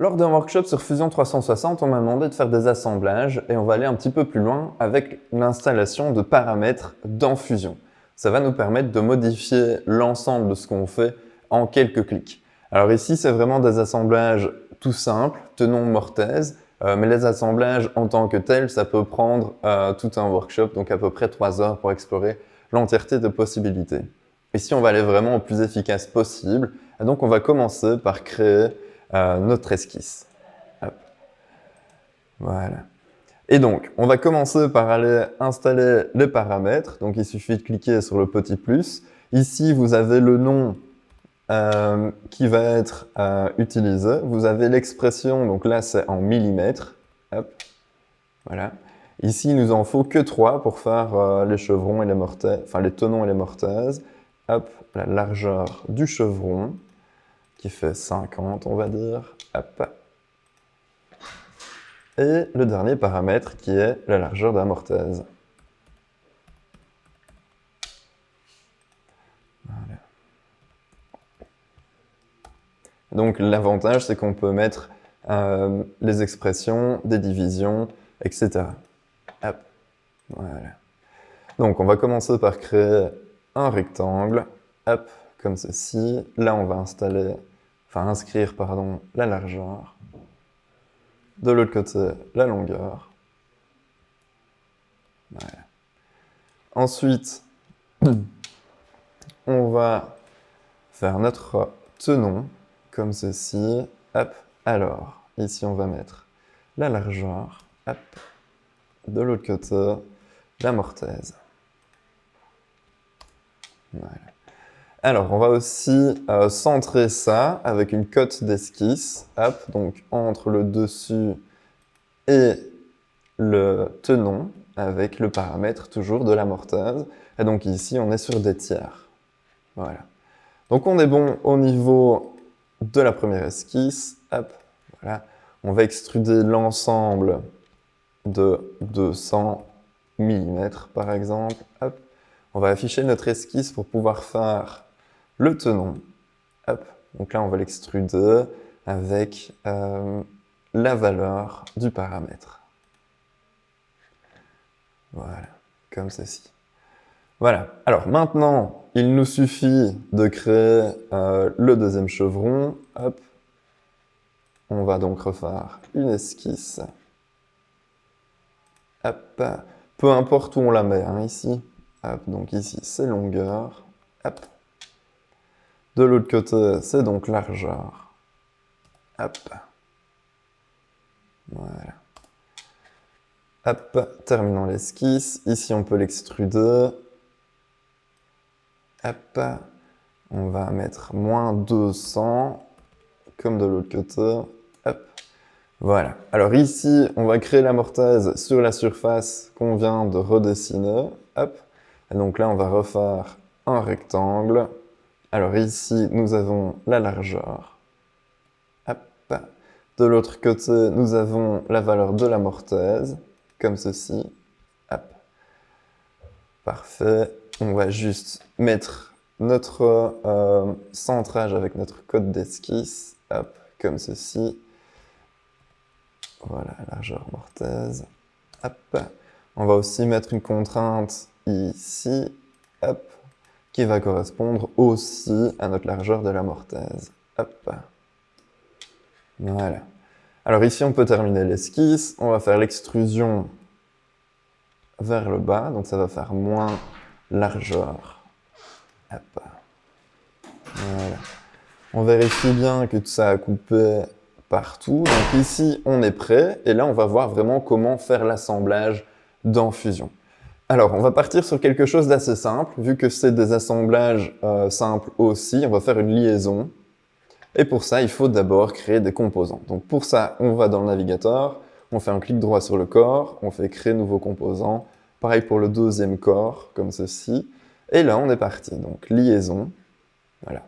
Lors d'un workshop sur Fusion 360, on m'a demandé de faire des assemblages et on va aller un petit peu plus loin avec l'installation de paramètres dans Fusion. Ça va nous permettre de modifier l'ensemble de ce qu'on fait en quelques clics. Alors ici, c'est vraiment des assemblages tout simples, tenons mortaise, mais les assemblages en tant que tels, ça peut prendre tout un workshop, donc à peu près 3 heures pour explorer l'entièreté de possibilités. Ici, on va aller vraiment au plus efficace possible, et donc on va commencer par créer notre esquisse. Hop. Voilà. Et donc, on va commencer par aller installer les paramètres. Donc, il suffit de cliquer sur le petit plus. Ici, vous avez le nom qui va être utilisé. Vous avez l'expression, donc là, c'est en millimètres. Hop. Voilà. Ici, il nous en faut que 3 pour faire les chevrons et les mortaises, enfin les tenons et les mortaises. Hop, la largeur du chevron, qui fait 50, on va dire. Hop. Et le dernier paramètre qui est la largeur de la mortaise. Voilà. Donc l'avantage, c'est qu'on peut mettre les expressions, des divisions, etc. Hop. Voilà. Donc on va commencer par créer un rectangle, hop, comme ceci. Là, on va inscrire la largeur. De l'autre côté, la longueur. Voilà. Ensuite, on va faire notre tenon, comme ceci. Hop. Alors, ici, on va mettre la largeur. Hop. De l'autre côté, la mortaise. Voilà. Alors, on va aussi centrer ça avec une cote d'esquisse. Hop, donc entre le dessus et le tenon, avec le paramètre toujours de la mortaise. Et donc ici, on est sur des tiers. Voilà. Donc on est bon au niveau de la première esquisse. Hop, voilà. On va extruder l'ensemble de 200 mm par exemple. Hop. On va afficher notre esquisse pour pouvoir faire le tenon. Hop. Donc là, on va l'extruder avec la valeur du paramètre. Voilà, comme ceci. Voilà. Alors maintenant, il nous suffit de créer le deuxième chevron. Hop. On va donc refaire une esquisse. Hop. Peu importe où on la met, hein, ici. Hop. Donc ici, c'est longueur. Hop. De l'autre côté, c'est donc largeur. Hop. Voilà. Hop. Terminons l'esquisse. Ici, on peut l'extruder. Hop. On va mettre moins 200, comme de l'autre côté. Hop. Voilà. Alors ici, on va créer la mortaise sur la surface qu'on vient de redessiner. Hop. Et donc là, on va refaire un rectangle. Alors ici, nous avons la largeur. Hop. De l'autre côté, nous avons la valeur de la mortaise, comme ceci. Hop. Parfait. On va juste mettre notre centrage avec notre code d'esquisse. Hop, comme ceci. Voilà, largeur mortaise. Hop. On va aussi mettre une contrainte ici. Hop. Qui va correspondre aussi à notre largeur de la mortaise. Hop. Voilà. Alors ici, on peut terminer l'esquisse. On va faire l'extrusion vers le bas. Donc ça va faire moins largeur. Hop. Voilà. On vérifie bien que tout ça a coupé partout. Donc ici, on est prêt. Et là, on va voir vraiment comment faire l'assemblage dans Fusion. Alors, on va partir sur quelque chose d'assez simple. Vu que c'est des assemblages simples aussi, on va faire une liaison. Et pour ça, il faut d'abord créer des composants. Donc pour ça, on va dans le navigateur, on fait un clic droit sur le corps, on fait créer nouveau composant. Pareil pour le deuxième corps, comme ceci. Et là, on est parti. Donc liaison. Voilà.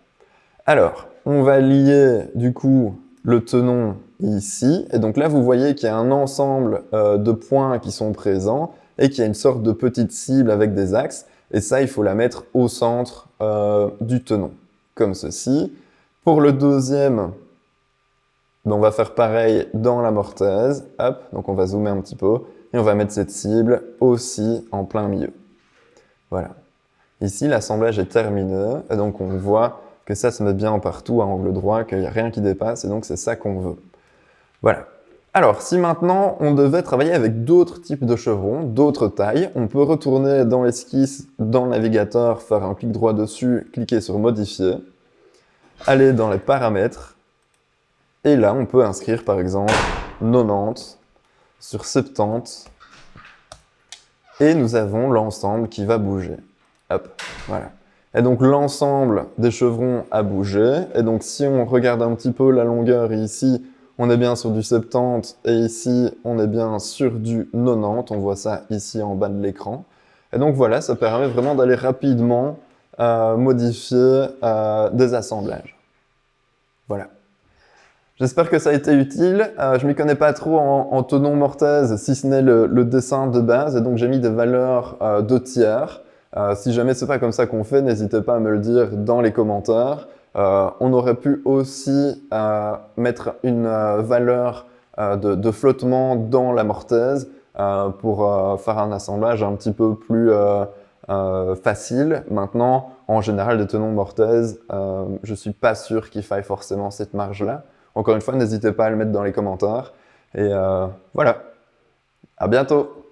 Alors, on va lier du coup le tenon ici. Et donc là, vous voyez qu'il y a un ensemble de points qui sont présents et qu'il y a une sorte de petite cible avec des axes. Et ça, il faut la mettre au centre du tenon, comme ceci. Pour le deuxième, Ben, on va faire pareil dans la mortaise. Hop, donc on va zoomer un petit peu et on va mettre cette cible aussi en plein milieu. Voilà. Ici, l'assemblage est terminé et donc on voit que ça se met bien partout à angle droit, qu'il n'y a rien qui dépasse et donc c'est ça qu'on veut. Voilà. Alors, si maintenant on devait travailler avec d'autres types de chevrons, d'autres tailles, on peut retourner dans l'esquisse, dans le navigateur, faire un clic droit dessus, cliquer sur modifier, aller dans les paramètres, et là on peut inscrire par exemple 90 sur 70, et nous avons l'ensemble qui va bouger. Hop, voilà. Et donc l'ensemble des chevrons a bougé, et donc si on regarde un petit peu la longueur ici, on est bien sur du 70 et ici, on est bien sur du 90. On voit ça ici en bas de l'écran. Et donc voilà, ça permet vraiment d'aller rapidement modifier des assemblages. Voilà. J'espère que ça a été utile. Je m'y connais pas trop en tenon mortaise, si ce n'est le dessin de base. Et donc j'ai mis des valeurs de tiers. Si jamais c'est pas comme ça qu'on fait, n'hésitez pas à me le dire dans les commentaires. On aurait pu aussi mettre une valeur de flottement dans la mortaise pour faire un assemblage un petit peu plus facile. Maintenant, en général, des tenons mortaises, je suis pas sûr qu'il faille forcément cette marge-là. Encore une fois, n'hésitez pas à le mettre dans les commentaires. Et voilà, à bientôt!